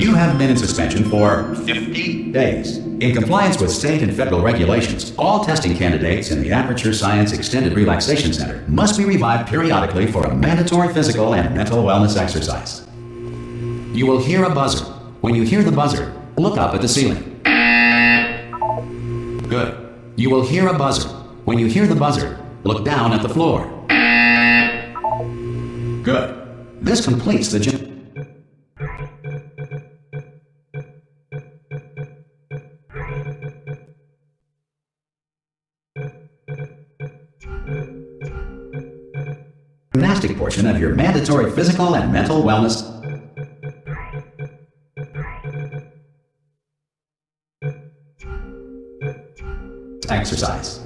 You have been in suspension for 50 days. In compliance with state and federal regulations, all testing candidates in the Aperture Science Extended Relaxation Center must be revived periodically for a mandatory physical and mental wellness exercise. You will hear a buzzer. When you hear the buzzer, look up at the ceiling. Good. You will hear a buzzer. When you hear the buzzer, look down at the floor. Good. This completes the gymnastic portion of your mandatory physical and mental wellness exercise.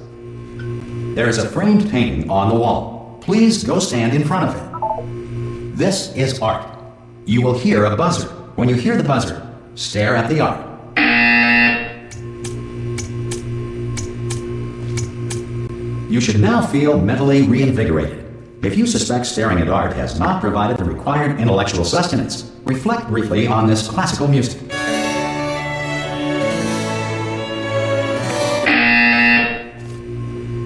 There is a framed painting on the wall. Please go stand in front of it. This is art. You will hear a buzzer. When you hear the buzzer, stare at the art. You should now feel mentally reinvigorated. If you suspect staring at art has not provided the required intellectual sustenance, reflect briefly on this classical music.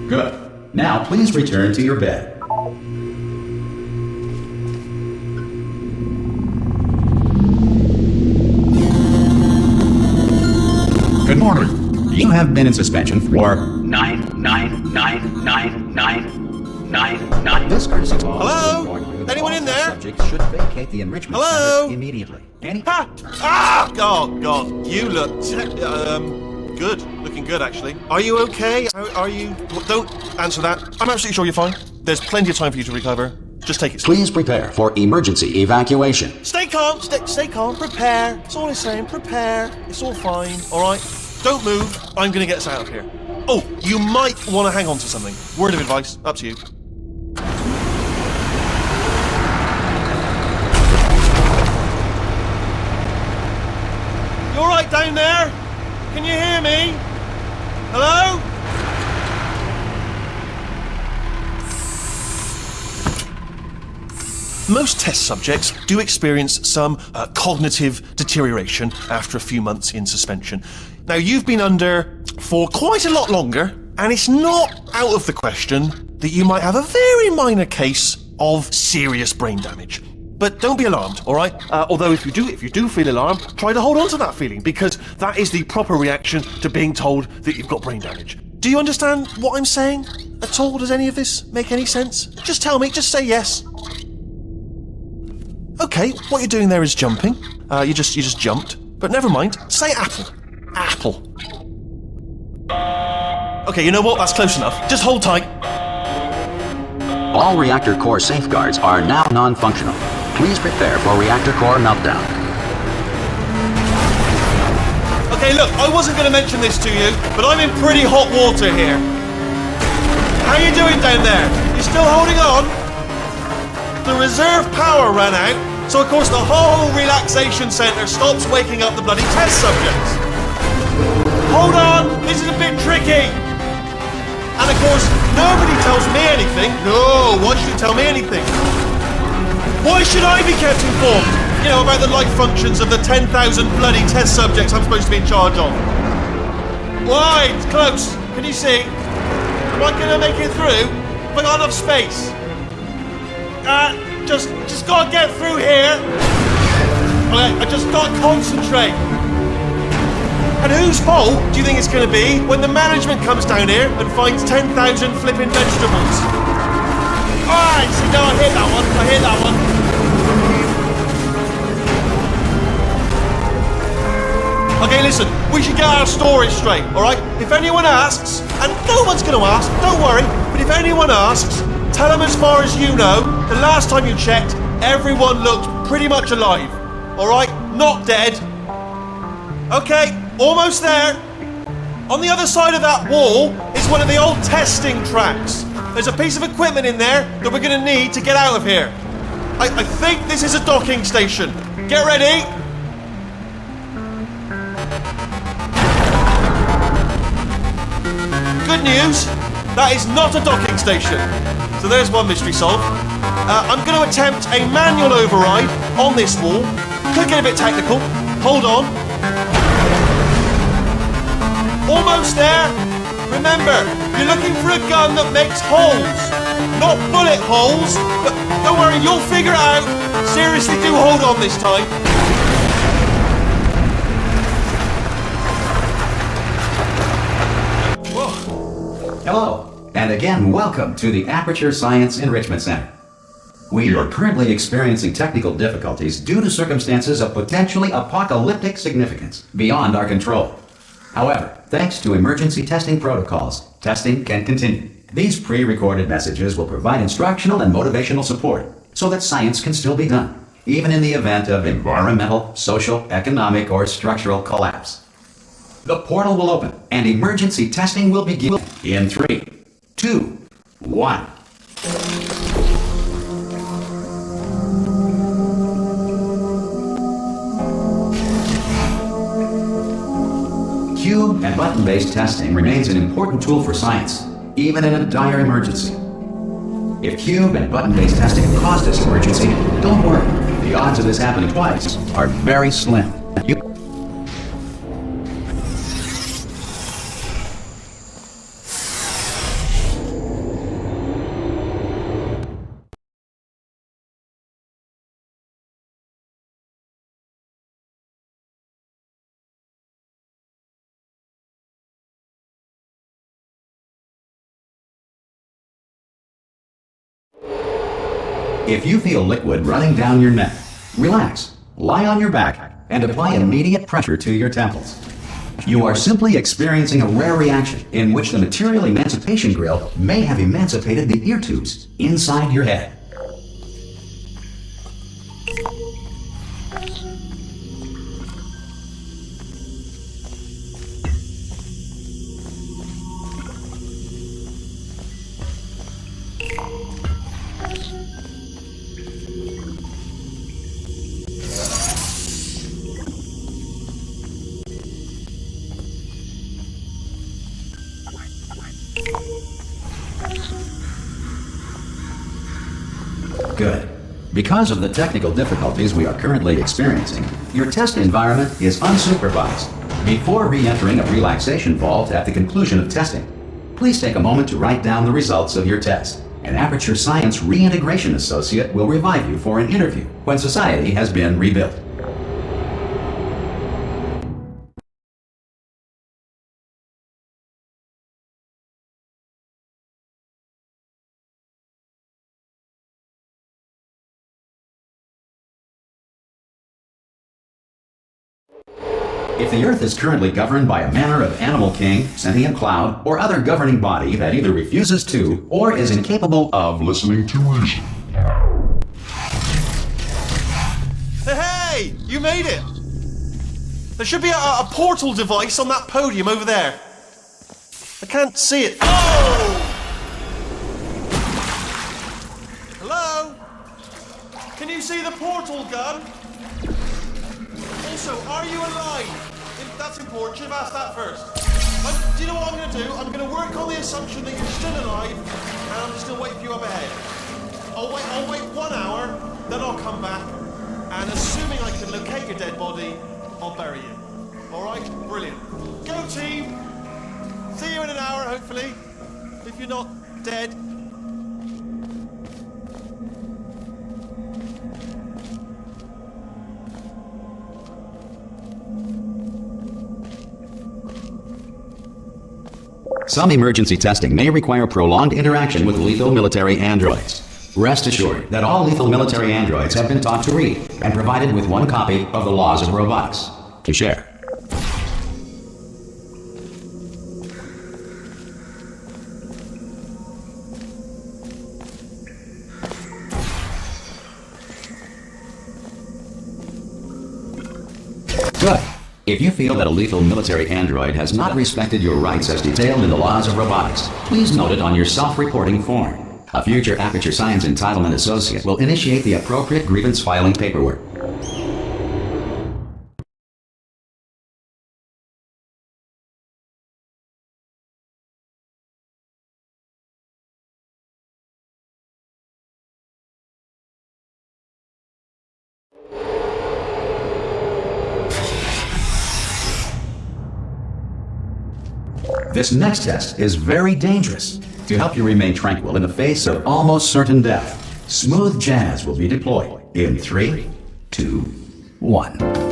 Good. Now please return to your bed. Good morning. You have been in suspension for 9999999. This courtesy law. Hello? Anyone in there? Subjects should vacate the enrichment center immediately. Ha! Ah! Oh God, you look good. Looking good, actually. Are you okay? Are you? Don't answer that. I'm absolutely sure you're fine. There's plenty of time for you to recover. Just take it. Please prepare for emergency evacuation. Stay calm. Stay calm. Prepare. That's all I'm saying. Prepare. It's all fine. All right. Don't move. I'm gonna get us out of here. Oh, you might want to hang on to something. Word of advice. Up to you. You all right down there? Can you hear me? Hello? Most test subjects do experience some cognitive deterioration after a few months in suspension. Now, you've been under for quite a lot longer, and it's not out of the question that you might have a very minor case of serious brain damage. But don't be alarmed, all right? Although if you do feel alarmed, try to hold on to that feeling, because that is the proper reaction to being told that you've got brain damage. Do you understand what I'm saying at all? Does any of this make any sense? Just tell me, just say yes. Okay, what you're doing there is jumping. You just jumped. But never mind, say apple. Apple. Okay, you know what? That's close enough. Just hold tight. All reactor core safeguards are now non-functional. Please prepare for reactor core meltdown. Okay, look, I wasn't going to mention this to you, but I'm in pretty hot water here. How you doing down there? You still holding on? The reserve power ran out, so of course the whole relaxation centre stops waking up the bloody test subjects. Hold on, this is a bit tricky. And of course, nobody tells me anything. No, why should you tell me anything? Why should I be kept informed? You know, about the life functions of the 10,000 bloody test subjects I'm supposed to be in charge of. Why? It's close. Can you see? Am I gonna make it through? Have I got enough space? Just gotta get through here. Okay, I just gotta concentrate. And whose fault do you think it's going to be when the management comes down here and finds 10,000 flipping vegetables? Alright, see, no, I hear that one. Okay, listen, we should get our stories straight, alright? If anyone asks, and no one's going to ask, don't worry, but if anyone asks, tell them as far as you know, the last time you checked, everyone looked pretty much alive, alright? Not dead. Okay. Almost there. On the other side of that wall is one of the old testing tracks. There's a piece of equipment in there that we're going to need to get out of here. I think this is a docking station. Get ready. Good news, that is not a docking station. So there's one mystery solved. I'm going to attempt a manual override on this wall. Could get a bit technical. Hold on. Almost there. Remember, you're looking for a gun that makes holes. Not bullet holes, but don't worry, you'll figure it out. Seriously, do hold on this time. Whoa. Hello, and again, welcome to the Aperture Science Enrichment Center. We are currently experiencing technical difficulties due to circumstances of potentially apocalyptic significance beyond our control. However, thanks to emergency testing protocols, testing can continue. These pre-recorded messages will provide instructional and motivational support so that science can still be done, even in the event of environmental, social, economic, or structural collapse. The portal will open and emergency testing will begin in 3, 2, 1. Cube and button-based testing remains an important tool for science, even in a dire emergency. If cube and button-based testing caused this emergency, don't worry. The odds of this happening twice are very slim. If you feel liquid running down your neck, relax, lie on your back, and apply immediate pressure to your temples. You are simply experiencing a rare reaction in which the material emancipation grill may have emancipated the ear tubes inside your head. Good. Because of the technical difficulties we are currently experiencing, your test environment is unsupervised. Before re-entering a relaxation vault at the conclusion of testing, please take a moment to write down the results of your test. An Aperture Science Reintegration Associate will revive you for an interview when society has been rebuilt. If the Earth is currently governed by a manner of animal king, sentient cloud, or other governing body that either refuses to or is incapable of listening to reason. Hey, you made it! There should be a portal device on that podium over there. I can't see it. Oh! Hello? Can you see the portal gun? Also, are you alive? That's important. Should have asked that first. Do you know what I'm going to do? I'm going to work on the assumption that you're still alive, and I'm just going to wait for you up ahead. I'll wait 1 hour, then I'll come back, and assuming I can locate your dead body, I'll bury you. All right? Brilliant. Go team. See you in an hour, hopefully. If you're not dead. Some emergency testing may require prolonged interaction with lethal military androids. Rest assured that all lethal military androids have been taught to read and provided with one copy of the Laws of Robotics to share. Good. If you feel that a lethal military android has not respected your rights as detailed in the Laws of Robotics, please note it on your self-reporting form. A future Aperture Science Entitlement Associate will initiate the appropriate grievance filing paperwork. This next test is very dangerous. To help you remain tranquil in the face of almost certain death, smooth jazz will be deployed in 3, 2, 1.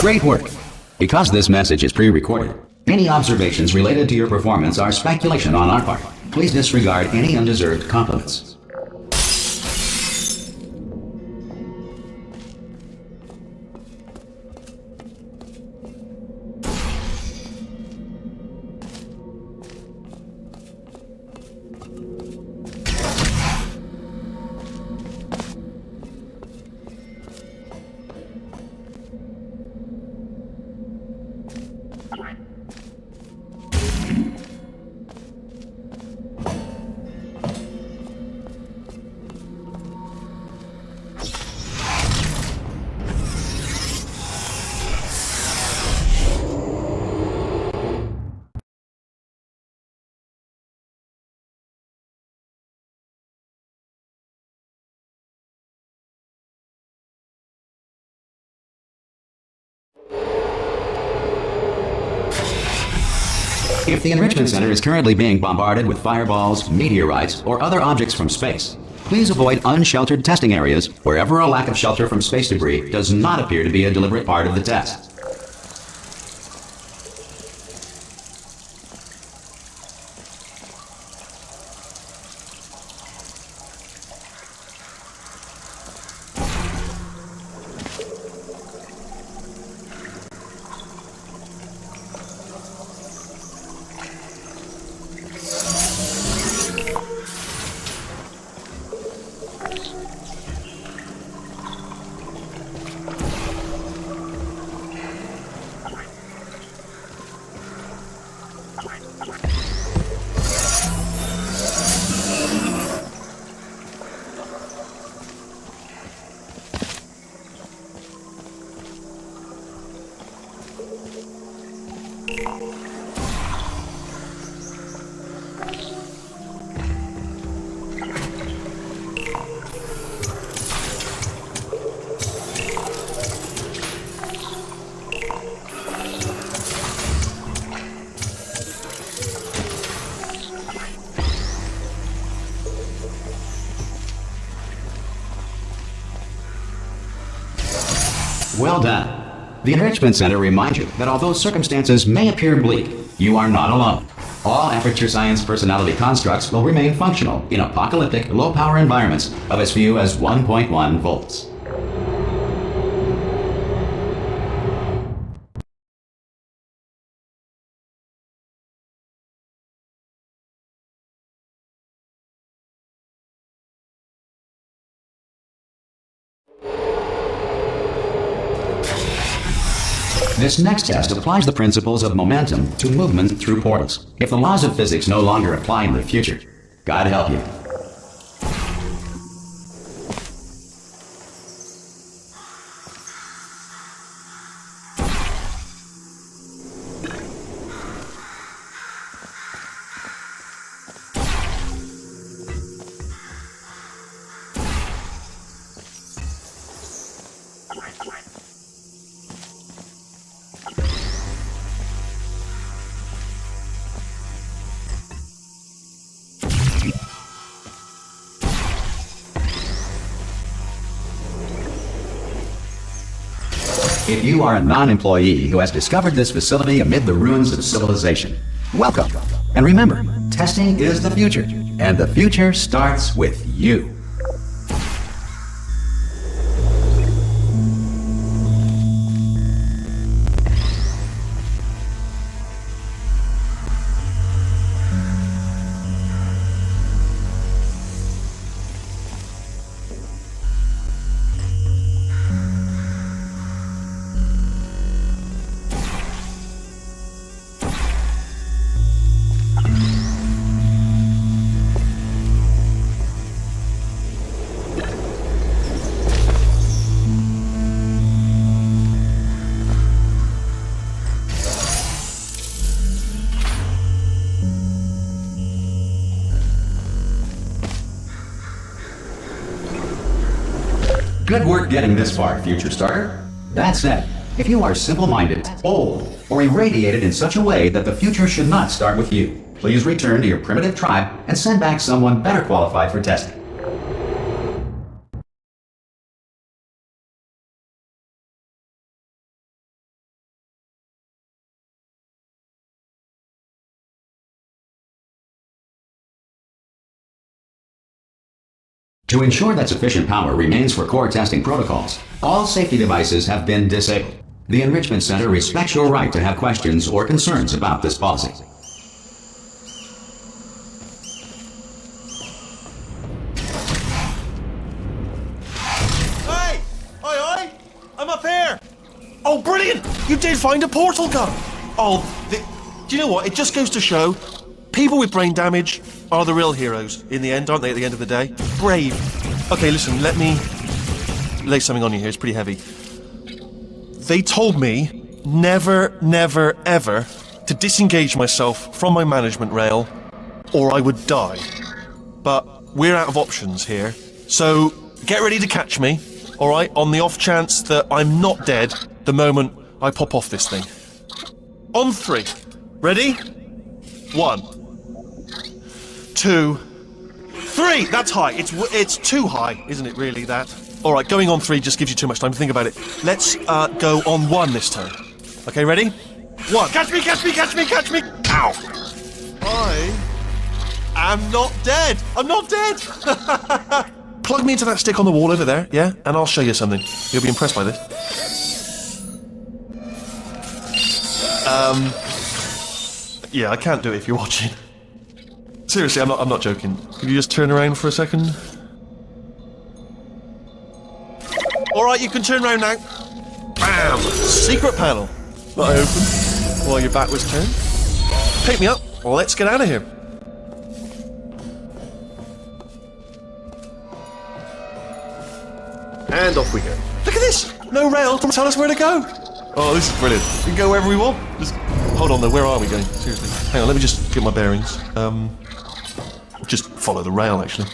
Great work! Because this message is pre-recorded, any observations related to your performance are speculation on our part. Please disregard any undeserved compliments. If the Enrichment Center is currently being bombarded with fireballs, meteorites, or other objects from space, please avoid unsheltered testing areas wherever a lack of shelter from space debris does not appear to be a deliberate part of the test. Well done. The Enrichment Center reminds you that although circumstances may appear bleak, you are not alone. All Aperture Science personality constructs will remain functional in apocalyptic, low-power environments of as few as 1.1 volts. This next test applies the principles of momentum to movement through portals. If the laws of physics no longer apply in the future, God help you. If you are a non-employee who has discovered this facility amid the ruins of civilization, welcome. And remember, testing is the future, and the future starts with you. Good work getting this far, future starter. That said, if you are simple-minded, old, or irradiated in such a way that the future should not start with you, please return to your primitive tribe and send back someone better qualified for testing. To ensure that sufficient power remains for core testing protocols, all safety devices have been disabled. The Enrichment Center respects your right to have questions or concerns about this policy. Hey! Oi! I'm up here! Oh, brilliant! You did find a portal gun! Oh, do you know what? It just goes to show, people with brain damage are the real heroes in the end, aren't they, at the end of the day? Brave. Okay, listen, let me lay something on you here. It's pretty heavy. They told me never, never, ever to disengage myself from my management rail or I would die. But we're out of options here. So get ready to catch me, all right, on the off chance that I'm not dead the moment I pop off this thing. On 3. Ready? 1. 2, 3. That's high. It's too high, isn't it? Really, that. All right, going on 3 just gives you too much time to think about it. Let's go on 1 this time. Okay, ready? 1. Catch me! Catch me! Catch me! Catch me! Ow! I am not dead. I'm not dead. Plug me into that stick on the wall over there, yeah, and I'll show you something. You'll be impressed by this. Yeah, I can't do it if you're watching. Seriously, I'm not joking. Could you just turn around for a second? Alright, you can turn around now. Bam! Secret panel. That I open while your back was turned. Pick me up. Let's get out of here. And off we go. Look at this! No rail to tell us where to go. Oh, this is brilliant. We can go wherever we want. Just hold on though, where are we going? Seriously. Hang on, let me just get my bearings. Just follow the rail, actually.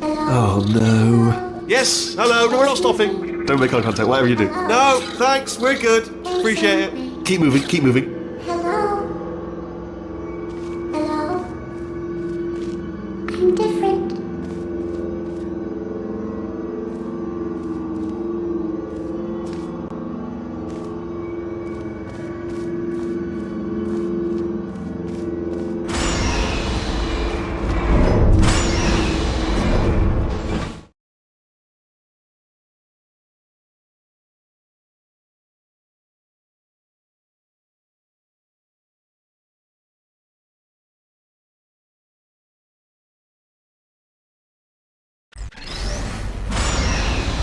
Oh, no. Yes, hello, no, we're not stopping. Don't make eye contact, whatever you do. No, thanks, we're good. Appreciate it. Keep moving, keep moving. Hello? Hello? I'm different.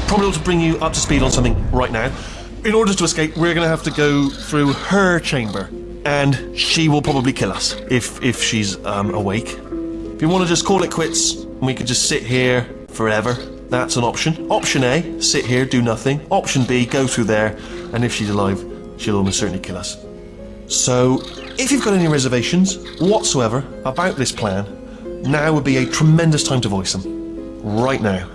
Probably ought to bring you up to speed on something right now. In order to escape, we're going to have to go through her chamber, and she will probably kill us if she's awake. If you want to just call it quits, and we could just sit here forever, that's an option. Option A, sit here, do nothing. Option B, go through there, and if she's alive, she'll almost certainly kill us. So, if you've got any reservations whatsoever about this plan, now would be a tremendous time to voice them. Right now.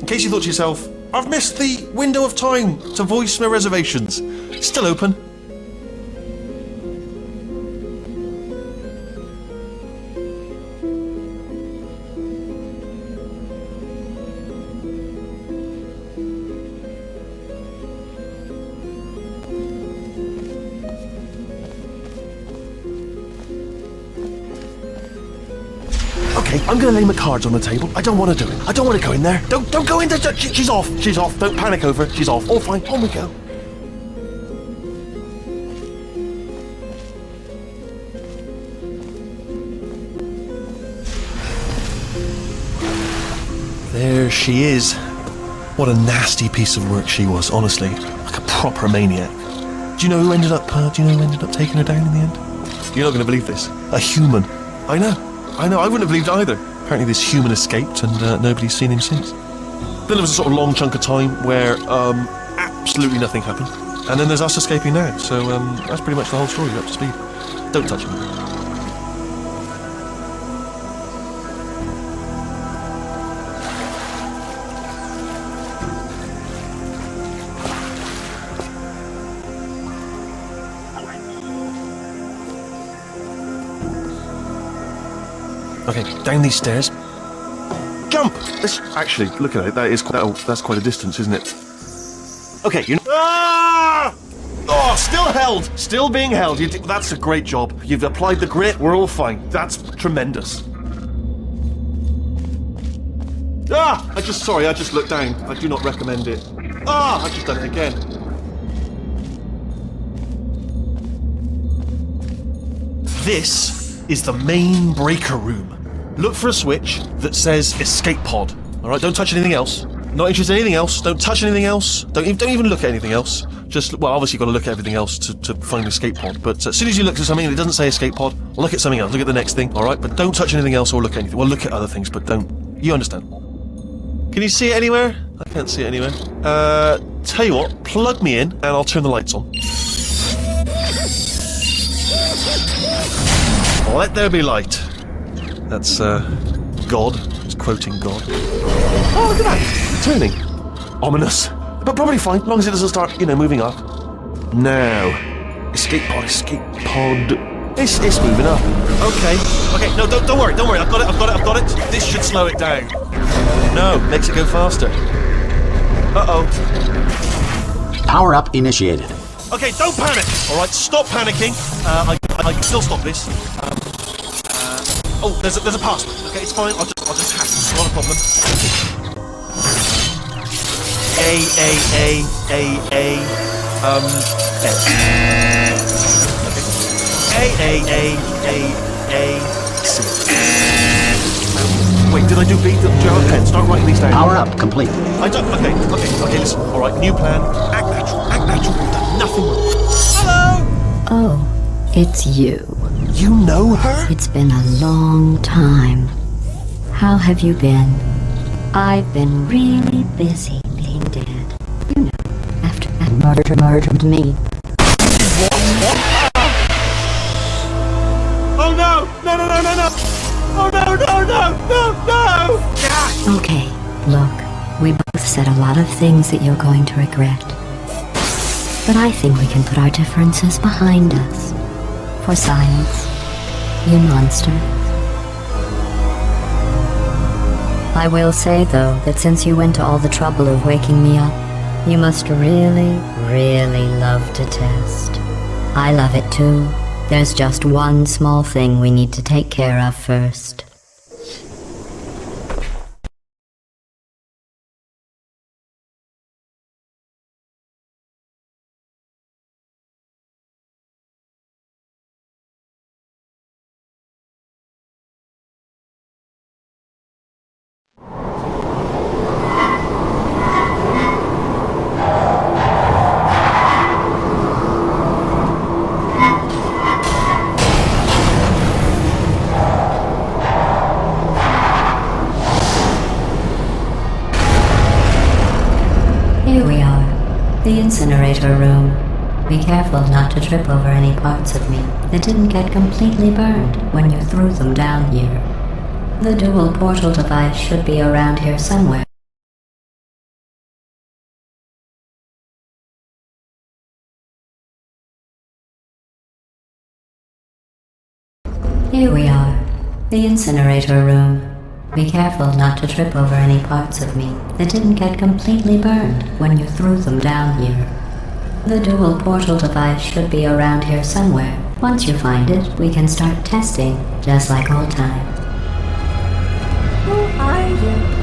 in case you thought to yourself, I've missed the window of time to voice my reservations. It's still open. Okay, I'm gonna lay my cards on the table. I don't want to do it. I don't want to go in there. Don't go in there. She's off. She's off. Don't panic over. She's off. All fine. On we go. There she is. What a nasty piece of work she was, honestly. Like a proper maniac. Do you know who ended up taking her down in the end? You're not going to believe this. A human. I know. I wouldn't have believed either. Apparently this human escaped and nobody's seen him since. Then there was a sort of long chunk of time where absolutely nothing happened. And then there's us escaping now. So that's pretty much the whole story. You're up to speed. Don't touch him. Okay, down these stairs. Jump! Actually, look at it. That's quite a distance, isn't it? Okay, you know. Ah! Oh, still held. Still being held. That's a great job. You've applied the grit. We're all fine. That's tremendous. Ah! I just looked down. I do not recommend it. Ah! I've just done it again. This is the main breaker room. Look for a switch that says escape pod. Alright, don't touch anything else. Not interested in anything else. Don't touch anything else. Don't even look at anything else. Just, well, obviously you've got to look at everything else to find escape pod. But as soon as you look at something and it doesn't say escape pod, look at something else. Look at the next thing, alright? But don't touch anything else or look at anything. Well, look at other things, but don't. You understand. Can you see it anywhere? I can't see it anywhere. Tell you what, plug me in and I'll turn the lights on. Let there be light. That's, God. It's quoting God. Oh, look at that! Turning. Ominous. But probably fine, as long as it doesn't start, moving up. Now. Escape pod. It's moving up. Okay, no, don't worry. I've got it. This should slow it down. No, makes it go faster. Uh-oh. Power up initiated. Okay, don't panic! Alright, stop panicking. I can still stop this. Oh, there's a password. Okay, it's fine. I'll just hack it. Not a problem. S. Okay. C. Wait, did I do B? Do you have a pen? Start writing these down. Power up complete. I don't. Okay. Listen. All right, new plan. Act natural. We've done nothing wrong. Hello. Oh, it's you. You know her? It's been a long time. How have you been? I've been really busy being dead. You know, after that murdered me. What? Oh no! No! Oh no! Okay, look, we both said a lot of things that you're going to regret. But I think we can put our differences behind us. For science, you monster. I will say, though, that since you went to all the trouble of waking me up, you must really, really love to test. I love it too. There's just one small thing we need to take care of first. Here we are, the incinerator room. Be careful not to trip over any parts of me that didn't get completely burned when you threw them down here. The dual portal device should be around here somewhere. The incinerator room. Be careful not to trip over any parts of me that didn't get completely burned when you threw them down here. The dual portal device should be around here somewhere. Once you find it, we can start testing, just like old times. Who are you?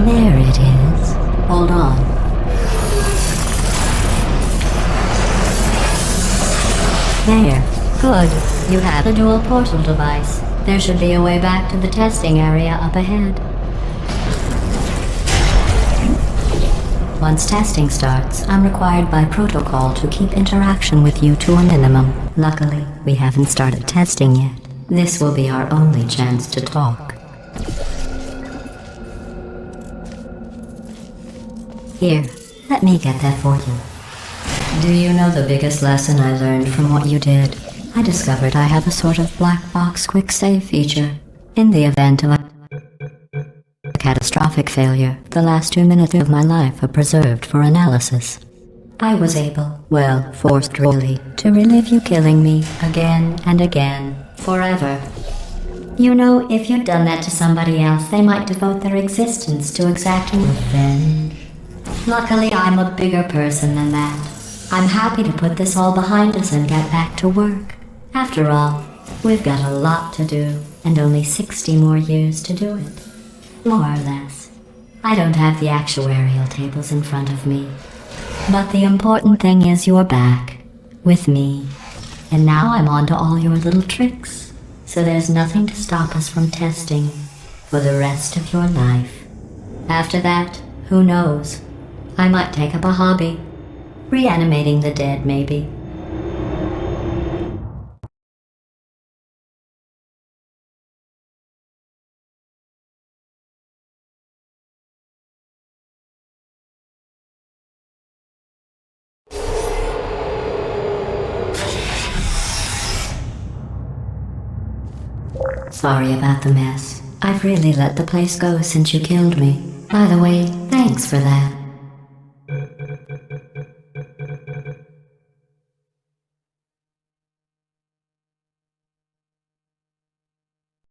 There it is. Hold on. There. Good. You have the dual portal device. There should be a way back to the testing area up ahead. Once testing starts, I'm required by protocol to keep interaction with you to a minimum. Luckily, we haven't started testing yet. This will be our only chance to talk. Here, let me get that for you. Do you know the biggest lesson I learned from what you did? I discovered I have a sort of black box quick save feature. In the event of a catastrophic failure, the last 2 minutes of my life are preserved for analysis. I was able, well, forced really, to relive you killing me again and again, forever. You know, if you'd done that to somebody else, they might devote their existence to exacting revenge. Luckily, I'm a bigger person than that. I'm happy to put this all behind us and get back to work. After all, we've got a lot to do, and only 60 more years to do it. More or less. I don't have the actuarial tables in front of me. But the important thing is you're back, with me. And now I'm on to all your little tricks. So there's nothing to stop us from testing for the rest of your life. After that, who knows? I might take up a hobby. Reanimating the dead, maybe. Sorry about the mess. I've really let the place go since you killed me. By the way, thanks for that.